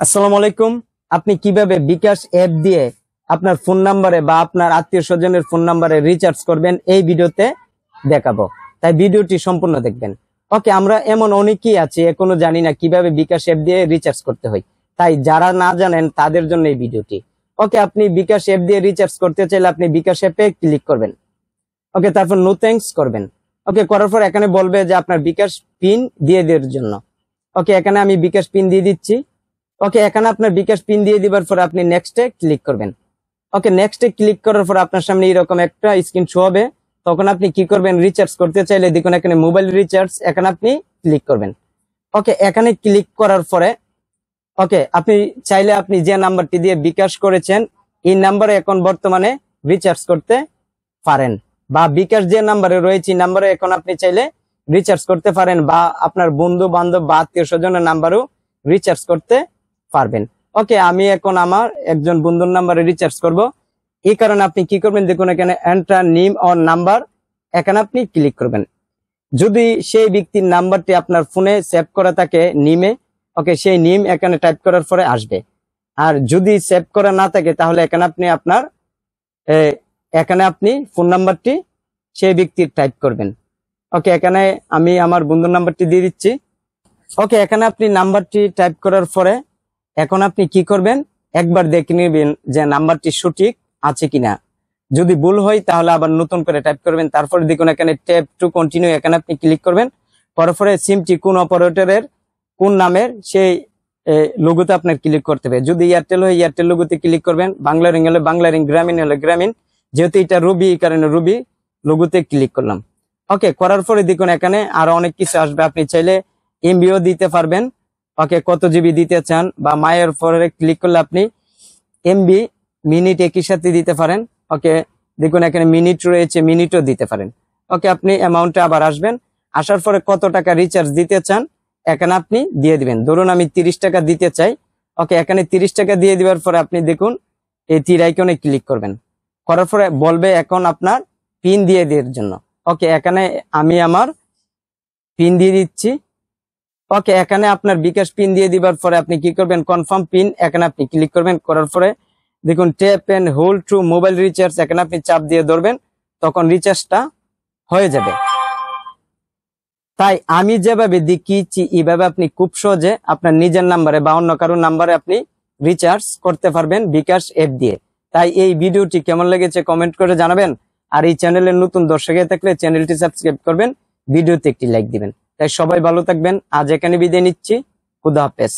আসসালামু আলাইকুম। আপনি কিভাবে বিকাশ অ্যাপ দিয়ে আপনার ফোন নাম্বারে বা আপনার আত্মীয় স্বজনের ফোন নাম্বারে রিচার্জ করবেন এই ভিডিওতে দেখাবো, তাই ভিডিওটি সম্পূর্ণ দেখবেন। ওকে, আমরা এমন অনেকেই আছি এখনো জানি না কিভাবে বিকাশ অ্যাপ দিয়ে রিচার্জ করতে হয়, তাই যারা না জানেন তাদের জন্য এই ভিডিওটি। ওকে, আপনি বিকাশ অ্যাপ দিয়ে রিচার্জ করতে চাইলে আপনি বিকাশ অ্যাপে ক্লিক করবেন। ওকে, তারপর নো থ্যাঙ্কস করবেন। ওকে, করার পর এখানে বলবে যে আপনার বিকাশ পিন দিয়ে দেওয়ার জন্য। ওকে, এখানে আমি বিকাশ পিন দিয়ে দিচ্ছি। ওকে, এখানে আপনার বিকাশ পিন দিয়ে দিবার পর আপনি নেক্সটে ক্লিক করবেন। ওকে, নেক্সটে ক্লিক করার পর আপনার সামনে এরকম একটা স্ক্রিন শো হবে। তখন আপনি কি করবেন, রিচার্জ করতে চাইলে দেখুন এখানে মোবাইল রিচার্জ, এখানে আপনি ক্লিক করবেন। ওকে, এখানে ক্লিক করার পরে ওকে আপনি চাইলে আপনি যে নাম্বারটি দিয়ে বিকাশ করেছেন এই নাম্বারে এখন বর্তমানে রিচার্জ করতে পারেন, বা বিকাশ যে নাম্বারে রয়েছে এই নাম্বারে এখন আপনি চাইলে রিচার্জ করতে পারেন, বা আপনার বন্ধু বান্ধব বা আত্মীয় স্বজনের নাম্বারও রিচার্জ করতে পারবেন। ওকে, আমি এখন আমার একজন বন্ধুর নাম্বারে রিচার্জ করব। এই কারণে আপনি কি করবেন, দেখুন এখানে এন্টার নেম অর নাম্বার, এখানে আপনি ক্লিক করবেন। যদি সেই ব্যক্তির নাম্বারটি আপনার ফোনে সেভ করা থাকে নিমে, ওকে সেই নিম এখানে টাইপ করার পরে আসবে। আর যদি সেভ করা না থাকে তাহলে এখানে আপনি ফোন নাম্বারটি সেই ব্যক্তির টাইপ করবেন। ওকে, এখানে আমি আমার বন্ধুর নাম্বারটি দিয়ে দিচ্ছি। ওকে, এখানে আপনি নাম্বারটি টাইপ করার পরে এখন আপনি কি করবেন, একবার দেখে নেবেন যে নাম্বারটি সঠিক আছে কিনা। যদি ভুল হয় তাহলে আবার নতুন করে টাইপ করবেন। তারপরে দেখুন এখানে ট্যাপ টু কন্টিনিউ, এখানে আপনি ক্লিক করবেন। করার পরে সিমটি কোন অপারেটরের কোন নামের সেই লোগোতে আপনার ক্লিক করতে হবে। যদি এয়ারটেল হয় এয়ারটেল লোগোতে ক্লিক করবেন, বাংলা রিং হলে বাংলা রিং, গ্রামীণ হলে গ্রামীণ। যেহেতু এটা রবি এই কারণে রবি লোগোতে ক্লিক করলাম। ওকে, করার পরে দেখুন এখানে আরো অনেক কিছু আসবে। আপনি চাইলে এমবিও দিতে পারবেন। ওকে, কত জিবি দিতে চান, বা মায়ের পরে ক্লিক করলে আপনি এমবি মিনিট একই সাথে দিতে পারেন। ওকে, দেখুন এখানে মিনিট রয়েছে, মিনিটও দিতে পারেন। ওকে, আপনি অ্যামাউন্টে আবার আসবেন। আসার পরে কত টাকা রিচার্জ দিতে চান এখানে আপনি দিয়ে দিবেন। ধরুন আমি 30 টাকা দিতে চাই। ওকে, এখানে 30 টাকা দিয়ে দিবার পরে আপনি দেখুন এই তীর আইকনে ক্লিক করবেন। করার পরে বলবে এখন আপনার পিন দিয়ে দেওয়ার জন্য। ওকে, এখানে আমি আমার পিন দিয়ে দিচ্ছি। ওকে, এখানে আপনার বিকাশ পিন দিয়ে দিবার পরে আপনি কি করবেন, কনফার্ম পিন, এখানে আপনি ক্লিক করবেন। করার পরে দেখুন tap and hold to mobile recharge, এখানে আপনি চাপ দিয়ে ধরবেন, তখন রিচার্জটা হয়ে যাবে। তাই আমি যেভাবে দেখিয়েছি এইভাবে আপনি খুব সহজে আপনার নিজের নাম্বারে বা অন্য কারোর নাম্বারে আপনি রিচার্জ করতে পারবেন বিকাশ অ্যাপ দিয়ে। তাই এই ভিডিওটি কেমন লেগেছে কমেন্ট করে জানাবেন। আর এই চ্যানেলের নতুন দর্শক হয়ে থাকলে চ্যানেলটি সাবস্ক্রাইব করবেন, ভিডিওতে একটি লাইক দিবেন। তাই সবাই ভালো থাকবেন। আজ এখানে বিদায় নিচ্ছি। খুদা হাফেজ।